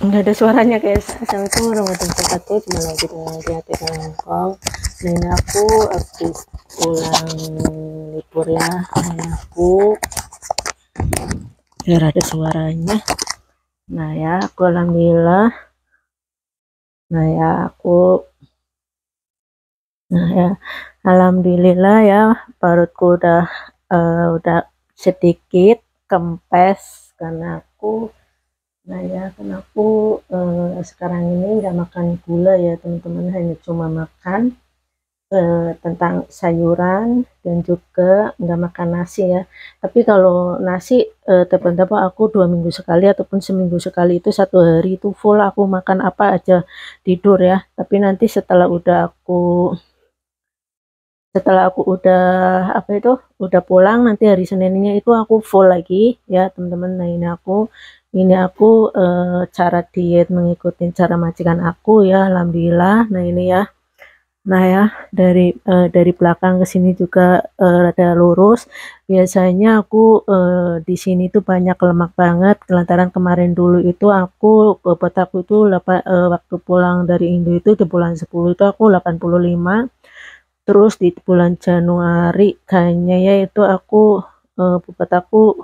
nggak ada suaranya guys. Assalamualaikum warahmatullahi wabarakatuh. Cuma lagi dengan Hati Hongkong. Nah ini aku habis pulang libur ya. Nah aku biar ada suaranya. Nah ya aku alhamdulillah. Nah ya aku Nah ya alhamdulillah ya, perutku udah sedikit kempes karena aku sekarang ini nggak makan gula ya teman-teman, hanya cuma makan tentang sayuran dan juga nggak makan nasi ya. Tapi kalau nasi teman-teman, aku 2 minggu sekali ataupun seminggu sekali, itu 1 hari itu full aku makan apa aja, tidur ya. Tapi nanti setelah aku udah pulang nanti hari Seninnya itu aku full lagi ya teman-teman. Nah ini aku cara diet mengikuti cara majikan aku ya alhamdulillah. Nah ini ya, nah ya dari belakang ke sini juga rada lurus. Biasanya aku di sini tuh banyak lemak banget lantaran kemarin dulu itu bobot aku itu waktu pulang dari Indo itu di bulan 10 itu aku 85. Terus di bulan Januari kayaknya ya itu bobot aku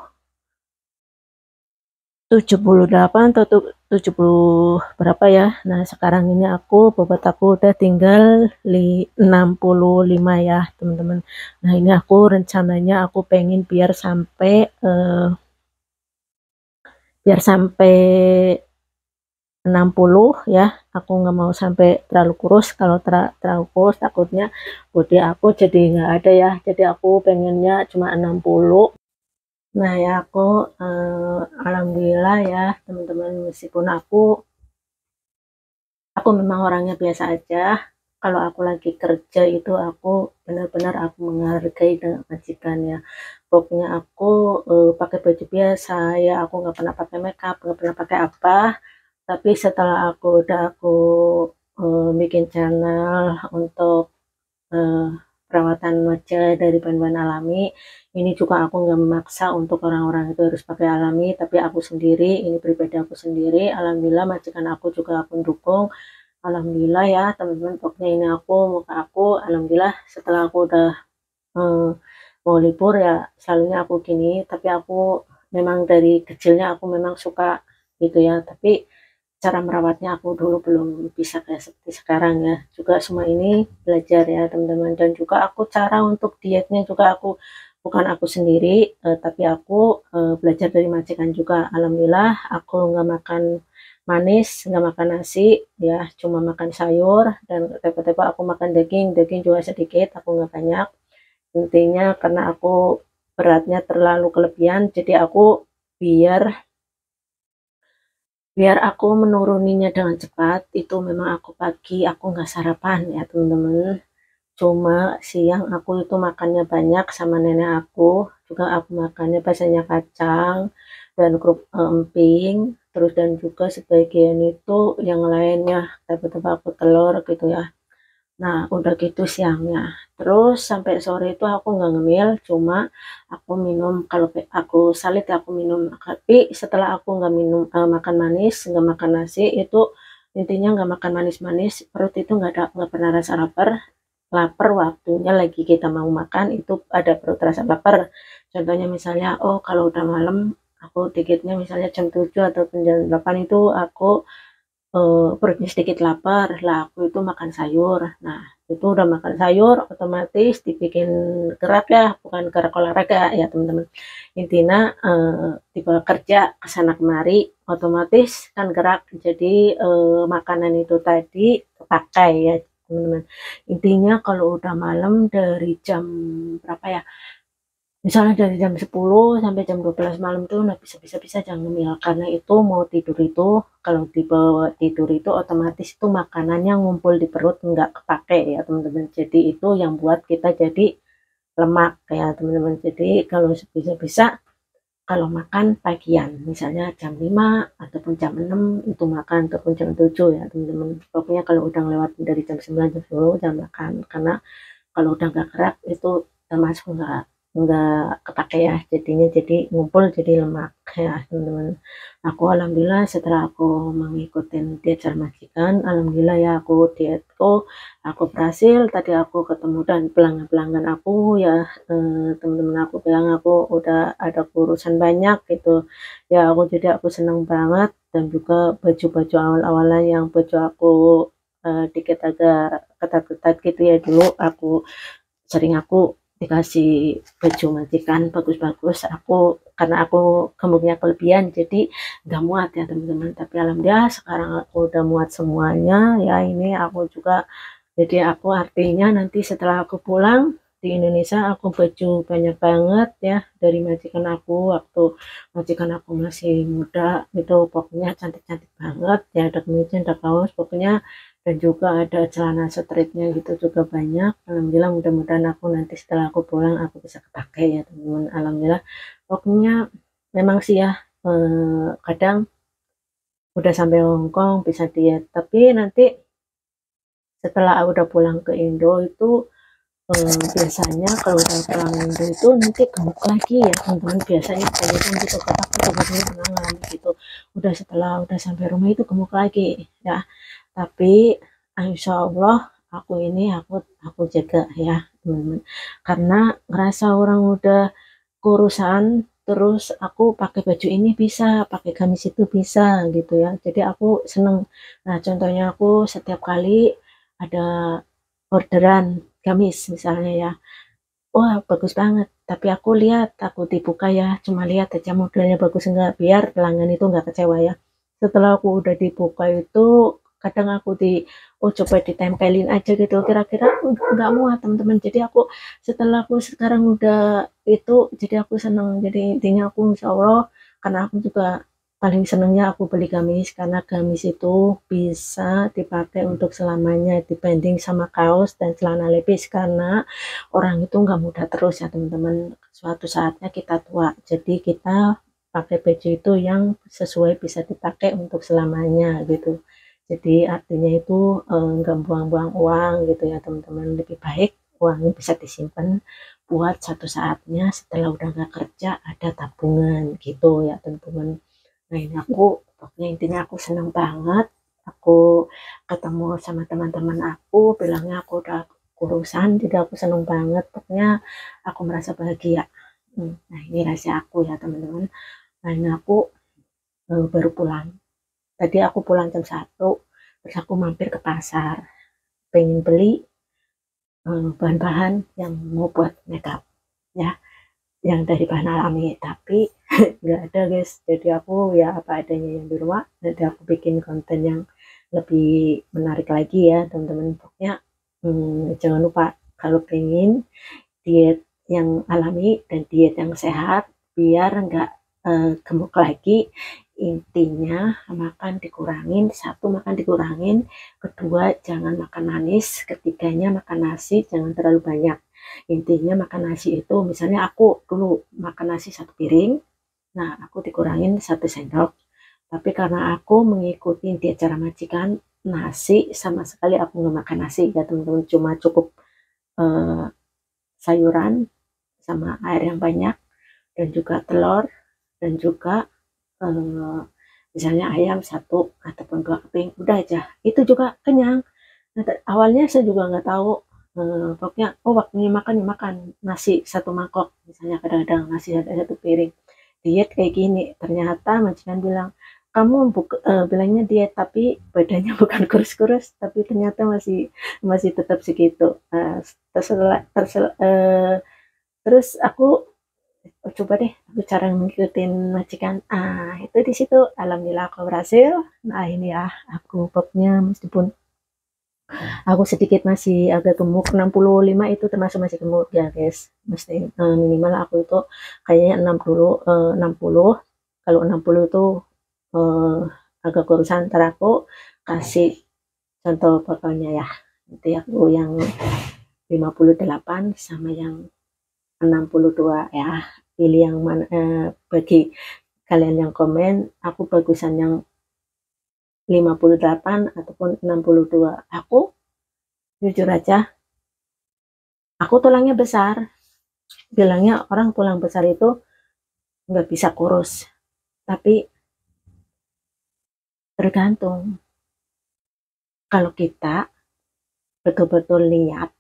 78 atau 70 berapa ya. Nah sekarang ini bobot aku udah tinggal 65 ya teman-teman. Nah ini aku rencananya aku pengen biar sampai 60 ya. Aku nggak mau sampai terlalu kurus. Kalau terlalu kurus takutnya bodi aku jadi nggak ada ya, jadi aku pengennya cuma 60. Nah ya alhamdulillah ya teman-teman, meskipun aku memang orangnya biasa aja. Kalau aku lagi kerja itu aku benar-benar aku menghargai dengan majikan ya. Pokoknya aku pakai baju biasa ya, aku nggak pernah pakai makeup, nggak pernah pakai apa. Tapi setelah aku bikin channel untuk eh, perawatan wajah dari bahan-bahan alami, ini juga aku nggak memaksa untuk orang-orang itu harus pakai alami, tapi aku sendiri, ini pribadi aku sendiri, alhamdulillah majikan aku juga aku dukung. Alhamdulillah ya teman-teman, pokoknya ini muka aku alhamdulillah setelah aku udah eh, mau libur ya selalunya aku gini. Tapi aku memang dari kecilnya aku memang suka gitu ya, tapi cara merawatnya aku dulu belum bisa kayak seperti sekarang ya. Juga semua ini belajar ya teman-teman. Dan juga aku cara untuk dietnya juga bukan aku sendiri, tapi aku belajar dari majikan juga. Alhamdulillah aku nggak makan manis, nggak makan nasi ya, cuma makan sayur. Dan tiba-tiba aku makan daging, daging juga sedikit, aku nggak banyak. Intinya karena aku beratnya terlalu kelebihan, jadi aku biar biar aku menuruninya dengan cepat itu memang aku pagi aku nggak sarapan ya teman-teman. Cuma siang aku itu makannya banyak sama nenek aku, juga aku makannya biasanya kacang dan emping, terus dan juga sebagian itu yang lainnya tiba-tiba aku telur gitu ya. Nah udah gitu siangnya, terus sampai sore itu aku nggak ngemil, cuma aku minum. Kalau aku salit ya aku minum. Tapi setelah aku nggak minum makan manis, nggak makan nasi itu, intinya nggak makan manis-manis, perut itu nggak pernah rasa lapar. Lapar waktunya lagi kita mau makan itu ada perut rasa lapar. Contohnya misalnya, oh kalau udah malam aku dikitnya misalnya jam 7 atau jam 8 itu aku perutnya sedikit lapar lah, aku itu makan sayur. Nah itu udah makan sayur otomatis dibikin gerak ya, bukan gerak olahraga ya teman-teman. Intinya tiba kerja kesana kemari otomatis kan gerak, jadi makanan itu tadi kepakai ya teman-teman. Intinya kalau udah malam dari jam berapa ya, misalnya dari jam 10 sampai jam 12 malam tuh nggak bisa jangan ngemil, karena itu mau tidur itu, kalau dibawa tidur itu otomatis itu makanannya ngumpul di perut nggak kepake ya teman-teman. Jadi itu yang buat kita jadi lemak ya teman-teman. Jadi kalau bisa-bisa kalau makan pagian misalnya jam 5 ataupun jam 6 itu makan, ataupun jam 7 ya teman-teman. Pokoknya kalau udah lewat dari jam 9 jam 10 jangan makan, karena kalau udah nggak gerak itu termasuk nggak kepake ya, jadinya jadi ngumpul jadi lemak ya teman-teman. Aku alhamdulillah setelah aku mengikuti diet cara majikan, alhamdulillah ya aku dietku aku berhasil. Tadi aku ketemu dan pelanggan-pelanggan aku ya, teman-teman aku bilang aku udah ada urusan banyak gitu ya, aku senang banget. Dan juga baju-baju awal-awalan yang baju aku dikit agak ketat-ketat gitu ya, dulu aku dikasih baju majikan bagus-bagus, karena aku gemuknya kelebihan jadi nggak muat ya teman-teman. Tapi alhamdulillah sekarang aku udah muat semuanya ya. Ini aku juga, jadi aku artinya nanti setelah aku pulang di Indonesia aku baju banyak banget ya dari majikan aku, waktu majikan aku masih muda itu pokoknya cantik-cantik banget ya, ada kemeja ada kaos pokoknya, dan juga ada celana streetnya gitu juga banyak. Alhamdulillah, mudah-mudahan aku nanti setelah aku pulang aku bisa kepake ya teman-teman. Alhamdulillah pokoknya memang sih ya, kadang udah sampai Hongkong bisa diet, tapi nanti setelah udah pulang ke Indo itu biasanya kalau udah pulang Indo itu nanti gemuk lagi ya teman-teman, biasanya kebanyakan gitu, kata aku juga dulu pernah ngalamin gitu, udah sampai rumah itu gemuk lagi ya. Tapi insya Allah aku jaga ya teman-teman, karena ngerasa orang udah kurusan terus aku pakai baju ini bisa, pakai gamis itu bisa gitu ya, jadi aku seneng. Nah contohnya aku setiap kali ada orderan gamis misalnya ya, wah bagus banget, tapi aku dibuka ya, cuma lihat aja modelnya bagus enggak, biar pelanggan itu enggak kecewa ya. Setelah aku udah dibuka itu kadang oh coba ditempelin aja gitu, kira-kira aku nggak muat teman-teman. Jadi setelah aku sekarang udah itu, jadi aku seneng. Jadi intinya aku insya Allah, karena aku juga paling senengnya aku beli gamis, karena gamis itu bisa dipakai untuk selamanya dibanding sama kaos dan celana levis, karena orang itu nggak muda terus ya teman-teman, suatu saatnya kita tua, jadi kita pakai baju itu yang sesuai bisa dipakai untuk selamanya gitu. Jadi artinya itu nggak buang-buang uang gitu ya teman-teman, lebih baik uangnya bisa disimpan buat satu saatnya setelah udah nggak kerja ada tabungan gitu ya teman-teman. Nah ini pokoknya intinya aku senang banget aku ketemu sama teman-teman aku, bilangnya aku udah kurusan, jadi aku senang banget, pokoknya aku merasa bahagia. Nah ini rahasia aku ya teman-teman. Nah ini aku baru pulang, tadi aku pulang jam 1, terus aku mampir ke pasar pengen beli bahan-bahan yang mau buat makeup ya, yang dari bahan alami, tapi nggak ada guys. Jadi aku ya apa adanya yang di rumah, nanti aku bikin konten yang lebih menarik lagi ya teman-teman. Pokoknya jangan lupa kalau pengen diet yang alami dan diet yang sehat biar nggak gemuk lagi, intinya makan dikurangin, satu makan dikurangin, kedua jangan makan manis, ketiganya makan nasi jangan terlalu banyak. Intinya makan nasi itu, misalnya aku dulu makan nasi 1 piring, nah aku dikurangin 1 sendok, tapi karena aku mengikuti diet cara majikan, nasi sama sekali aku nggak makan nasi ya teman-teman, cuma cukup eh, sayuran sama air yang banyak, dan juga telur, dan juga eh, misalnya ayam 1 ataupun 2 keping, udah aja itu juga kenyang. Nah, awalnya saya juga nggak tahu, pokoknya waktunya makan ya makan nasi 1 mangkok, misalnya kadang-kadang nasi ada 1 piring, diet kayak gini. Ternyata majikan bilang kamu bilangnya diet tapi badannya bukan kurus-kurus, tapi ternyata masih masih tetap segitu. Terus aku coba deh aku cara ngikutin majikan, itu di situ alhamdulillah aku berhasil. Nah ini ya, aku pokoknya meskipun aku sedikit masih agak gemuk, 65 itu termasuk masih gemuk ya guys, mesti minimal aku itu kayaknya 60, kalau 60 itu eh, agak kurusan. Ntar aku kasih contoh fotonya ya, nanti aku yang 58 sama yang 62 ya, pilih yang mana. Bagi kalian yang komen aku bagusan yang 58 ataupun 62, aku jujur aja aku tulangnya besar, bilangnya orang tulang besar itu nggak bisa kurus, tapi tergantung. Kalau kita betul-betul niat,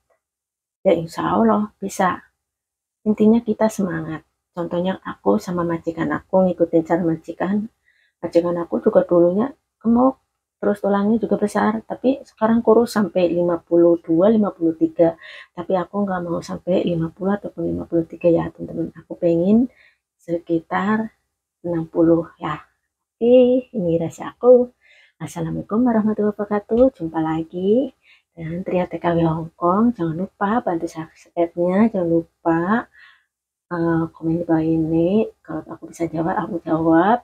ya insya Allah bisa. Intinya kita semangat. Contohnya aku sama majikan aku ngikutin cara majikan. Majikan aku juga dulunya gemuk, terus tulangnya juga besar, tapi sekarang kurus sampai 52, 53. Tapi aku nggak mau sampai 50 ataupun 53 ya teman-teman. Aku pengen sekitar 60 ya. Oke, ini rahasia aku. Assalamualaikum warahmatullahi wabarakatuh. Jumpa lagi dan Tria TKW Hongkong. Jangan lupa bantu subscribe-nya. Jangan lupa komen di bawah ini. Kalau aku bisa jawab, aku jawab.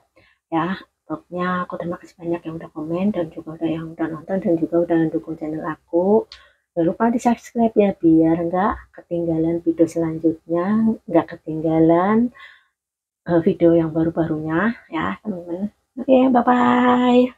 Ya, pokoknya aku terima kasih banyak yang udah komen dan juga udah yang udah nonton dan juga udah dukung channel aku. Jangan lupa di subscribe ya biar nggak ketinggalan video selanjutnya, nggak ketinggalan video yang baru-barunya ya teman-teman. Oke, bye-bye.